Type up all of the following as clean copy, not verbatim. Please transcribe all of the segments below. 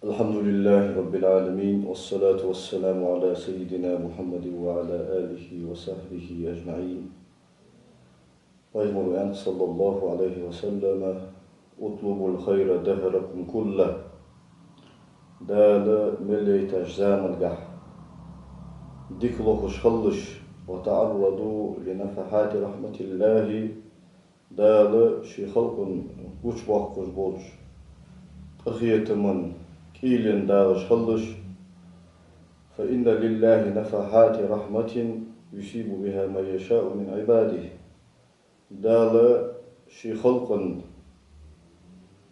الحمد لله رب العالمين والصلاة والسلام على سيدنا محمد وعلى آله وصحبه أجمعين. ويقول أن صلى الله عليه وسلم: اطلبوا الخير دهركم كله. دال مليت أجزام القح ديكلوخش خلش وتعرضوا لنفحات رحمة الله. دال شي خلق وش بوخش بولش أخية من كيلن دالش خلش، فإن لله نفحات رحمة يصيب بها ما يشاء من عباده. دال شي خلق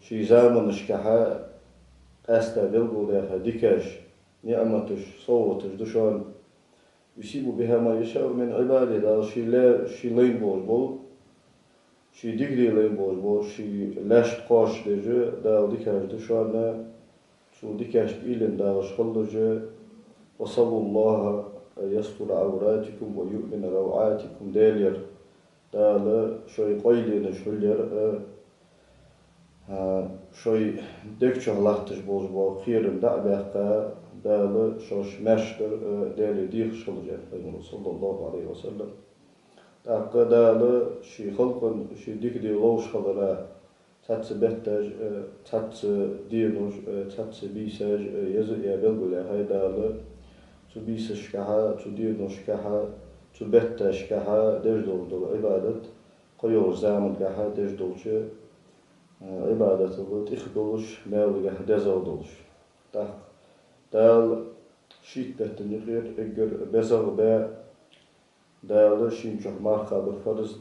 شي زامن شكحا أستا بلغو داها ديكاش نعمتش صوتش دشان يصيب بها ما يشاء من عباده. دال شي لين بول شي ديكري لين بول شي لاش قاش دجو دال ديكاش دشان شو ديكاش بإيلن دالش خلج. وصلوا الله أن يستر عوراتكم ويؤمن روعاتكم. دالير دال شوي قيلين شولير شوي دكتش لحتش بول خيرم دعبقا. دال شوش مشتر دالي ديخ شلجة صلى الله عليه وسلم. دال شي خلق شي ديك دي لوش خلرا تاتس بتاج تاتس دينوش تاتس بيساج يزق يا بلغلا. هاي دال تو بيسش كها تو دينوش كها تو بتاش كها دجدول دول عبادة قيور زامن كها دجدولش عبادة الله تخدولش مالك دزودولش. دال شيت بتني غير اجر بزر با. دال شينجح مارخا بالفرز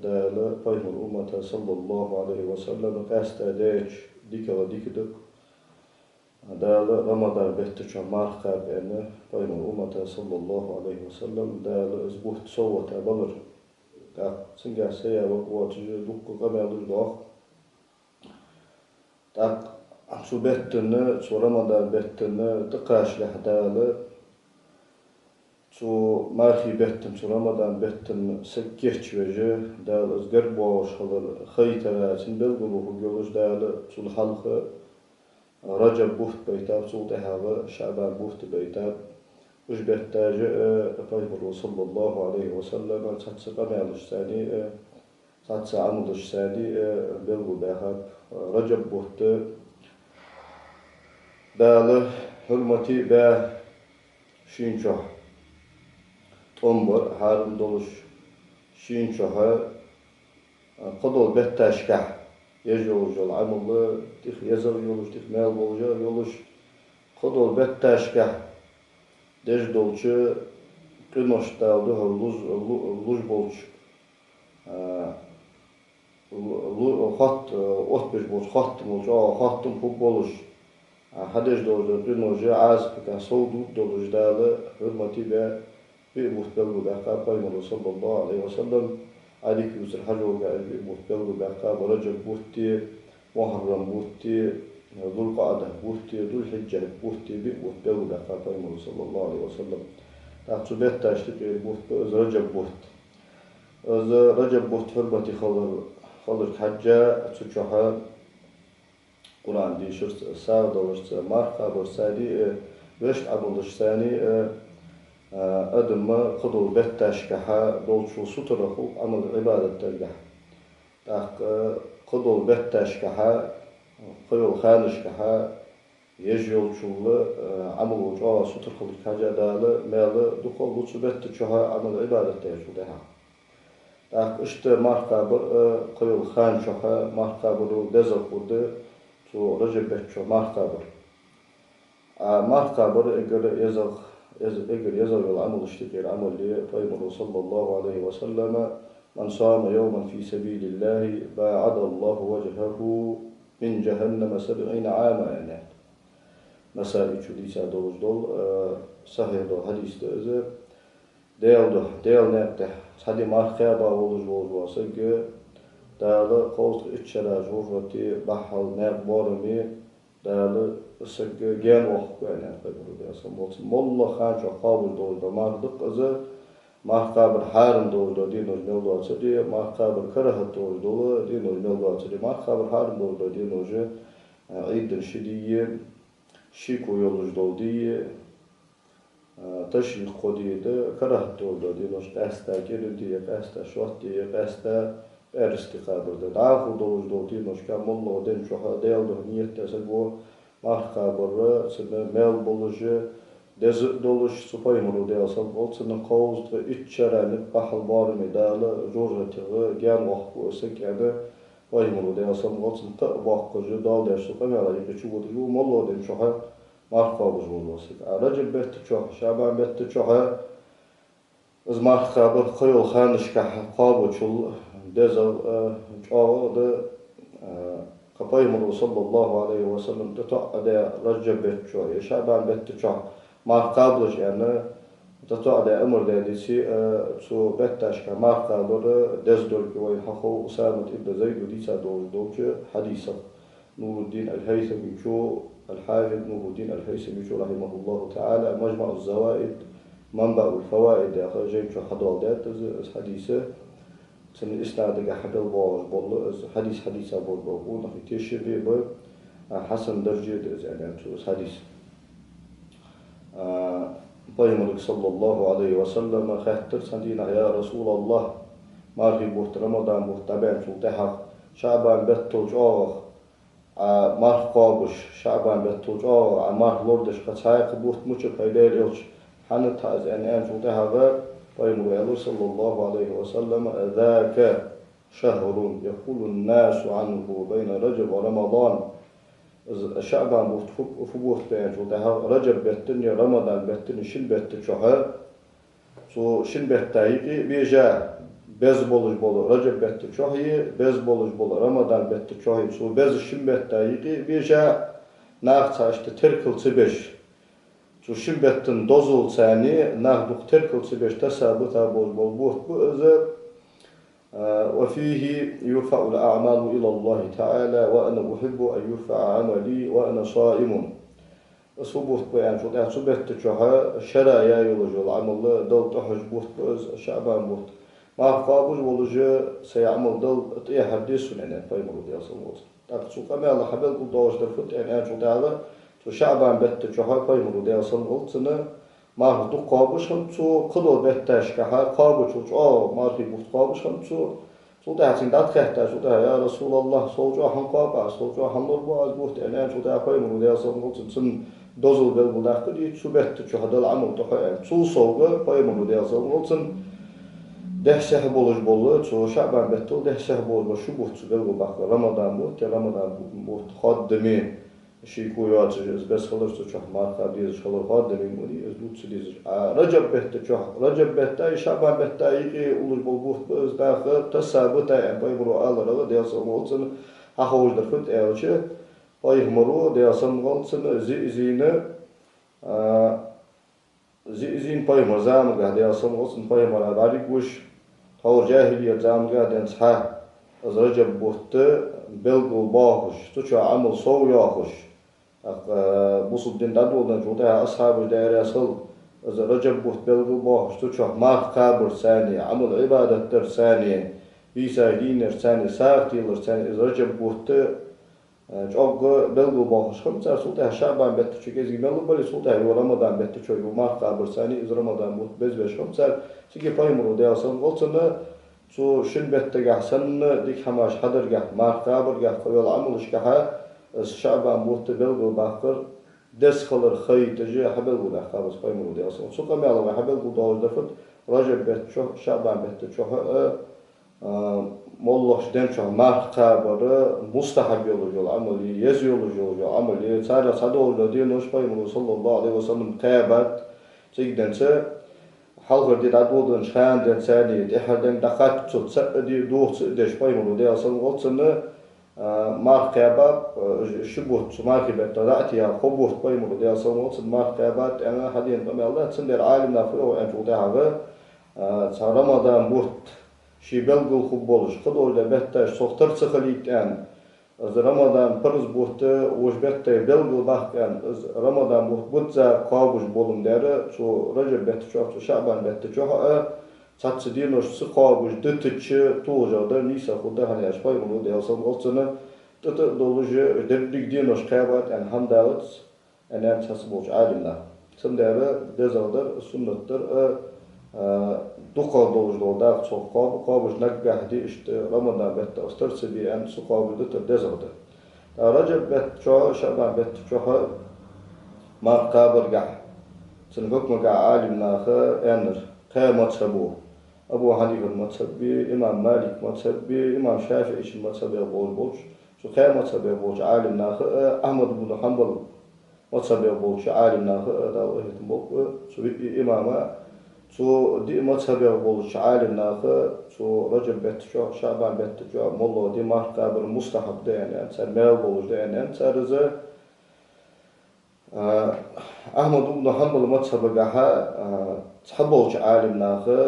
دال قيم الأمة صلى الله عليه وسلم قاستا ديش ديكا ديكدك. دال رمضان بيتش مارخا بأن قيم الأمة صلى الله عليه وسلم. دال أزبوت صوت بلر سنجا سيا وقوات دوك قمال الضغط. شو بيتنا شو رمضان بيتنا تقاش لحدال شو مارخي بيتن شو رمضان بيتن سكيتش وجه. دال أزقر بوش خلر خيتنا سنبلغلو هجوش. دال شو الحلقة رجب بوفت بيتاب شو تهاوى شعبان بوفت بيتاب وش بيتاج قيبر صلى الله عليه وسلم. تاتس قمالش ثاني تاتس عملش ثاني بلغو بيهاب رجب بوفت. دال حرمتي با شينشو أمبر هارم دولش شينشوها قدول بتاشكح يجولج العمل تخ يزر يولش تخ مال بولجا يولش قدول بتاشكح دج دولش قنوش دالده لوج بولش خط أطبش بولش خط بولش خطم فوق بولش هدش دولج قنوش عاز بكا صودو دولج دال حرمتي با بيموت بلغو بقى قيمة صلى الله عليه وسلم. عليك يوسر حجو بيموت بلغو بقى ورجب بوتي محرم بوتي ذو القعدة بوتي ذو الحجة بوتي بيموت بلغو بقى قيمة صلى الله عليه وسلم. تحت بيت تاشتكي بوت رجب بوت رجب بوت حرمتي خلر حجة تشوفها قرآن دي شرط ساعة ورش ماركة ورسالي وش عبدش ثاني أدم قدول بتاش كها دولشو سطرخو عمل عبادة تلقح. قدول بتاش كها قيول خانش كها يجيول شول عمل وجوا سطرخو الكاجا دال مال دخول لوتش بتشها عمل عبادة تيشو دها. اشت ماركابر قيول خان شها ماركابر دزقود تو رجب بتشو ماركابر ماركابر إجر يزق إجر يزوج العمل اشتكي العمل لطيب صلى الله عليه وسلم: من صام يوما في سبيل الله باعد الله وجهه من جهنم 70 عاما. يعني مسائل شديسة دول صحيح دول حديث ديل نبته حدي ما خيابا ولج واسق دال قوت اتشراج وفتي بحل نب بورمي دال سق جان وقت يعني قبل ده سموت مولى خانش قابل دول ما دق إذا ما قابل حارم دول دينو جملوا تدي ما قابل كره دول دينو جملوا تدي ما قابل حارم دول دينو ج عيد الشديد شيكو يولج دولدي تشريق قديد كره دولدي نوش قاستا كيردي قاستا شوتي قاستا ارستقابر دعاخو دولج دولدي نوش كام الله دين شوها ديال دهنيت تسقو مرقابر سنة ميل بولج دز دولج سباي مرو ديال سبول سنة قوز اتشراني بحل بارمي دال جورجتي جان وحكو سكيانه ويمرو ديال سبول سنة تقبق جدال ديال سباي مالا يكتشو ديو مالله دين شوها مرقابر جولوسك رجب بيت شوها شعبان بيت شوها از مرقابر خيول خانش كحقابو شل دزل جاو ده قباي مرو صلى الله عليه وسلم تتعد رجب بيت شوها شعبان بيت شوها مرقابلش يعني تتعد أمر ديسي سو بيتاش كمرقابر دزدول كوي حقو أسامة ابن زيد وديسا دوج حديثا نور الدين الهيثمي شو الحافظ نور الدين الهيثمي شو رحمه الله تعالى مجمع الزوائد منبع الفوائد أخرجين شو حضادات حديثة سن إسناد حبل باج بول حديث أبو بقول نحن تشبه ب حسن درجة يعني شو حديث بيمرك صلى الله عليه وسلم خاطر سندينا يا رسول الله مارغي بوت رمضان بوت تبان شو تحق شعبان بتوج مارغ قابش شعبان بتوج مارغ لوردش قصايق بوت مش فايدة إلش حنت هذا أن شو تحق بيمرك صلى الله عليه وسلم ذاك شهر يقول الناس عنه بين رجب ورمضان شعبان بوت فبوت بين شو تحق رجب بتني رمضان بتني شن بت شهر سو شن بتاعي بيجا bez boluş bolu Recep betti çoğu bez boluş bolu Ramazan betti çoğu su bez şim betti bişa nağçaştı terkılçı beş su şim bettin dozul sani nağduk terkılçı beş tasabut bol bol bu özü وفيه يرفع الأعمال إلى الله تعالى وأنا أحب أن يرفع عملي وأنا صائم صبوت بيان شو ده صبت جها شرايا يلوج العمل دول تحج بوت شعبان بوت ما قابل ولوج سيعمل دول إيه حديث سنة طيب مرودي أصلا تاك شو كمان الله حبل قل دوش درفت يعني شو ده شو شعبان بيت جها طيب مرودي أصلا قلت سنة ما هو قابل شو شو كله بيتش كها قابل شو ما في بوت قابل شو ده عشان ده كهتا شو ده يا رسول الله صوجا هم قابل صوجا هم نور بوت يعني شو ده طيب مرودي أصلا قلت سن دوزل بل بلاقي شو بيت شو هذا العمل تحيل شو صوغ باي مرودي أصلا قلتن ده سه بولج بوله شو شعبان بيتو ده سه بول شو بوت شو بل بلاقي رمضان بوت خادمي شيء كويات بس خلص شو ماركا ديز خلص خادمي مودي دوت سديز رجب بيت شو رجب بيت شعبان بيت يجي ولج بوت بس داخل تسابت يعني باي مرو الله رجع ده أصلا قلتن هخوج درفت أيش باي مرو ده أصلا قلتن زين باي مرزام قاعد أصلا قلتن باي مرا داري وش ثور جاهلية زام قاعد ينصح از رجب بوت بلغ باخش تشو عمل صو ياخش بوصل الدين دادولنا جوتها أصحاب الدائرة أصل از رجب بوت بلغ باخش تشو ماخ كابر ثاني عمل عبادة تر ثاني بيسا دينر ثاني ساعتيلر ثاني از رجب بوت جوج بلغ باخش خمسة سوتها شعبان بيت تشو كذي ملو بلي سوتها يو رمضان بيت تشو يو ماخ كابر ثاني از رمضان بوت بزبش خمسة سيجي بايمرو ده أصلا قلتنا شو شن بيتجح سن ديك حماش حضر جح ماخ كابر جح قبل عملش كها الشعبان بوت بلغ باخر دس خلر خي تجي حبل ولا خابس بايمرو ده أصلا سو كم يلا حبل وداوج دفت رجب بيت شو شعبان بيت شو مولش دم شو ماخ كابر مستحب يولج عملي يزيولج عملي سارة صدول ده نوش بايمرو صلى الله عليه وسلم تابت تيجدنسه حلقة دي دادولدن شان دن ثاني إحدى دقات تصد دي دوت دش بايمرو ده أصلا قلتنا مارك كاباب شبوت مارك بتراتي خبوت بايمرو ده أصلا قلتنا مارك كابات أنا حدين بما الله تسندر عالم نافلو أن جوده هذا رمضان بوت شي بلغ خبولش خدول ده بتش سختر سخليت أن از رمضان پرز بوت وش بت بلغ باخن از رمضان بوت بوتزا قابوش بولم داره شو رجب بت شو شعبان بت شو سات دينوش سقابوش دتش توجا ده نيسا خدا هني اشباي منو ده اصلا قلتنا تت دولج دردك دينوش قابات ان هم داوت أنا تصبوش عالمنا سندارة دزودر سنتر دقة دوج دودار تصقاب قابش نجح دي اشت رمضان بيت أسترس بي أن سقاب دتر دزودر رجب بيت شو شعبان بيت شو ما قابر جح سنحكم جع عالمنا خا أنر قامت سبو أبو حنيفة المذهبي إمام مالك المذهبي إمام شافعي المذهبي أبو البوش شو قامت سبو بوش عالمنا خا أحمد بن حنبل مذهبي بوش عالمنا خا داوه تموك شو إمامه شو دي مذهبي بوش عالمنا خا شو رجب بيت شو شعبان بيت شو مولو دي ما قابر مستحب ده يعني أنسر مال بوش ده يعني أنسر زه أحمد بن حنبل مذهب جها تحبوش عالمنا خا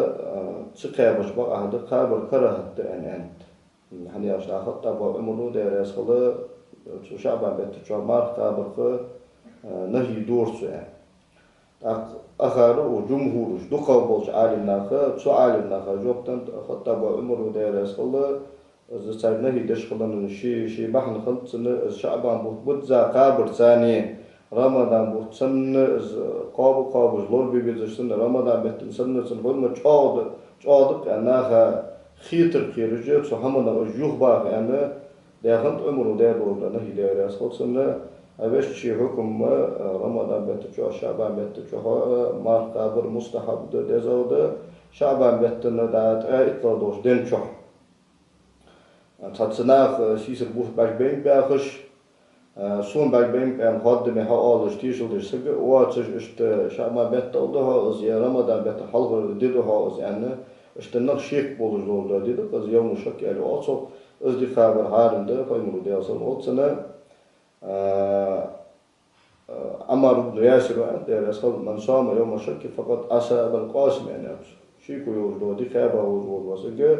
تقابش بقى هذا قابر كرهت يعني أنت يعني أشنا خطة بعمره درس خلا شو شعبان بيت شو مار قابر خا نهي دور شو يعني آخر وجمهور دقة بوش عالمنا خا شو عالمنا خا جوبتن خطة بعمره درس خلا إذا صار نهي دش خلا شي بحن خلت سنة شعبان بوتزا قابر ثاني رمضان بوت سنة قابو زلور بيجي سنة رمضان بيت سنة كل ما تقعد أنا خا خيتر خيرجة شو همنا الجوه باق أنا ده خنت عمره ده بقول أنا هي ده رأس سنة أبيش شيء حكم رمضان بيت شو شعبان بيت شو ما قابر مستحب ده زود شعبان بيت ده إطلاع دوش دين شو تاتسناخ سيسر بوف باش بين باخش سون باش بين كان هاد من هالش تيجو درسك واتش اشت شعبان بيت الله از يا رمضان بيت حلق ديدو هاز يعني اشت نخ شيك بولج دول ديدو از يوم شك يعني also از دي خبر هارنده فايمرو دي اصلا واتسنا أمر بن ياسر ده رسول من صام يوم شك فقط أسى بالقاسم يعني شيكو يوجدو دي خبر وجود وسجى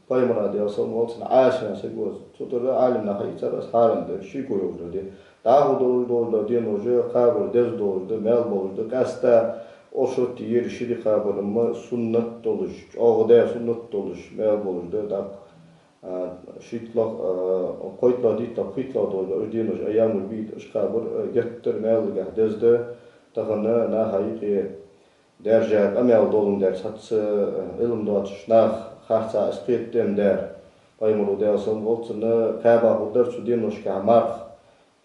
فايمرا دي أصلا واتسنا عاشنا سجوز تطلع عالم نخي ترى هارنده شيكو يوجدو دي داهو دول دي نوجه خبر دز دول ده مال بول ده كاستا أشوت يير شدي خبر ما سنة دولش أغدا سنة دولش مال بول ده شيتلا قويتلا ديتا قويتلا دول أردينوش أيام البيت إش خبر جتر مال جه دز ده تغنى نهاية درجة أمال دولن در ساتس علم داتش نخ خارسا اسقيت دم در بايمرو ده أصلا قلتنا كابا هدر سودينوش كعمارخ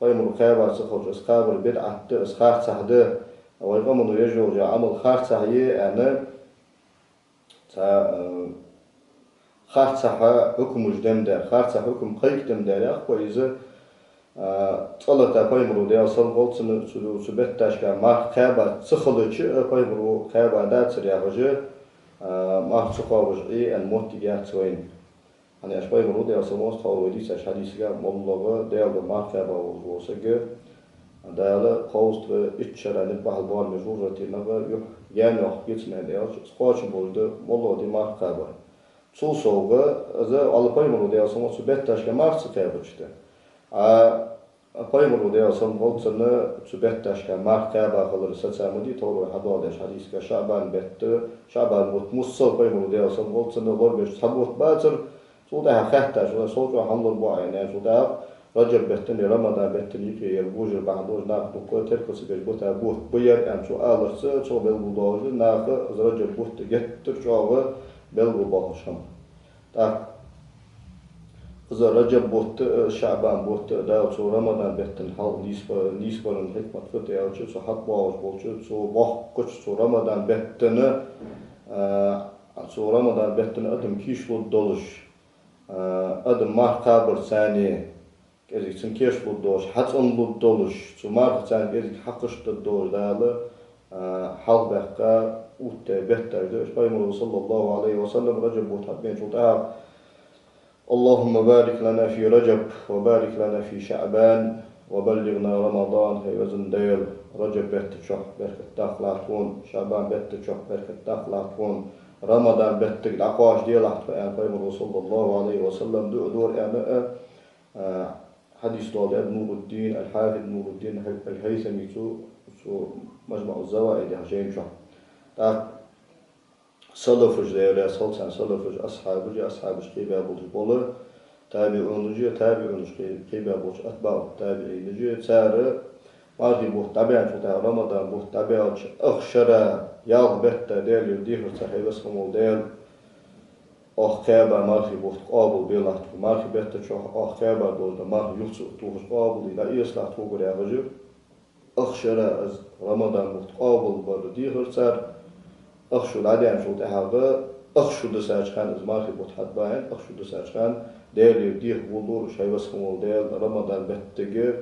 بايمرو كابا سخوش اسخابر بدعة اسخار سهده ويقوموا يجوا عمل خار سهيه أنا تا خار سه حكم جدم در خار سه حكم قيك دم در يا أخو إذا طلعت بايمرو ده أصلا قلتنا سبت تاشكا مار كابا سخلتش بايمرو كابا داتر يا رجع مار سخابش إيه الموتيجات وين يعني أشباه مرود يا سماس ثار وديس أش حديثك مبلغ ديال المركبة ووسجى ديال قوست إتشر عن البحر بار مجرورة تنبا يح يعني أحكيتنا ديال سقاش بولد مبلغ دي مركبة سو سوغا إذا على باي مرود يا سماس بيتش كمارس كابشته باي مرود يا سماس سنة بيتش كمركبة خلر ستسامدي ثار حضار أش حديثك شعبان متمصل باي مرود يا سماس سنة غربش سبوت باتر سودا خاطر سودا صوت حمل البوع يعني سودا رجب بهتني رمضان بهتني في البوجر بعدوش ناخد كوتر كسبش بوتا بوت بير أم شو آلرس شو بالبوداج ناخد رجب بوت جتر شو بالبوداشم تا إذا رجب بوت شعبان بوت دا شو رمضان بهتن حال نيسبرن حكمة فتى أو شو حق باوش بوش شو باه كش شو رمضان بهتن شو رمضان بهتن أدم كيش ودولش أدم مار قابر ثاني كذي سنكيش بدوش حتى بدولش شو مار ثاني كذي حقش تدور داله حال بقى وت بهتر ده بايمر صلى الله عليه وسلم رجب وتحبين شو تعب اللهم بارك لنا في رجب وبارك لنا في شعبان وبلغنا رمضان هي وزن ديل رجب بهت شح بركة تخلعون شعبان بهت شح بركة تخلعون رمضان بهت العقاش ديال يعني بايمر صلى الله عليه وسلم دور يعني حديث طالع نور الدين الحافظ نور الدين الهيثمي شو مجمع الزوائد هجين شح سلفج ديال سلطان سلفج أصحاب قيبة بولج تابعون قيبة بولج أتباع تابعين سار ما في بوت طبيعة شو رمضان بوت طبيعة أخشرة يال بيتا ديل يدير صحيح بس هم ديل أخ كابا ما في بوت قابل بيلا ما في بيتا شو أخ كابا دول ما في يخص توش قابل إلى إيش لا توقر يا رجل أخشرة از رمضان بوت قابل بردير صار أخشو العديان شو تهاجا أخشو دساج خان از ما في بوت حد باين أخشو دساج خان ديل يدير بولور شيء بس هم ديل رمضان بيتا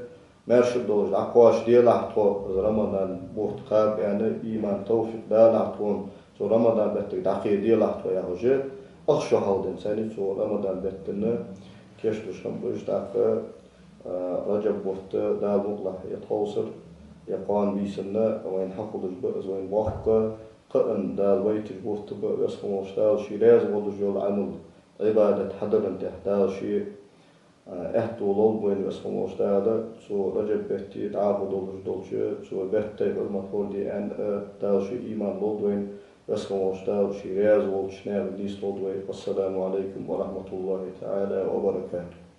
مرشد دوج عقواش ديال عطو رمضان بوت قاب يعني إيمان توفيق دال عطون سو رمضان بتك دقيق ديال عطو يا هجي أخشو هالدين سنة سو رمضان بتنا كيش دوشم بوش داك رجب بوت دال مغلح يتحوصر يقان بيسنا وين حقود البئز وين وحق قرن دال ويتج بوت بئس خموشتال شيراز ودو جول عمل عبادة حضر انت احتال شي احتولول بوين اسمه مشتادا سو رجب بيتي تعبد دولش سو بيتي المفروض دي ان تاوشي ايمان لودوين اسمه مشتادا شي رياز ولشنال ليس لودوين والسلام عليكم ورحمة الله تعالى وبركاته.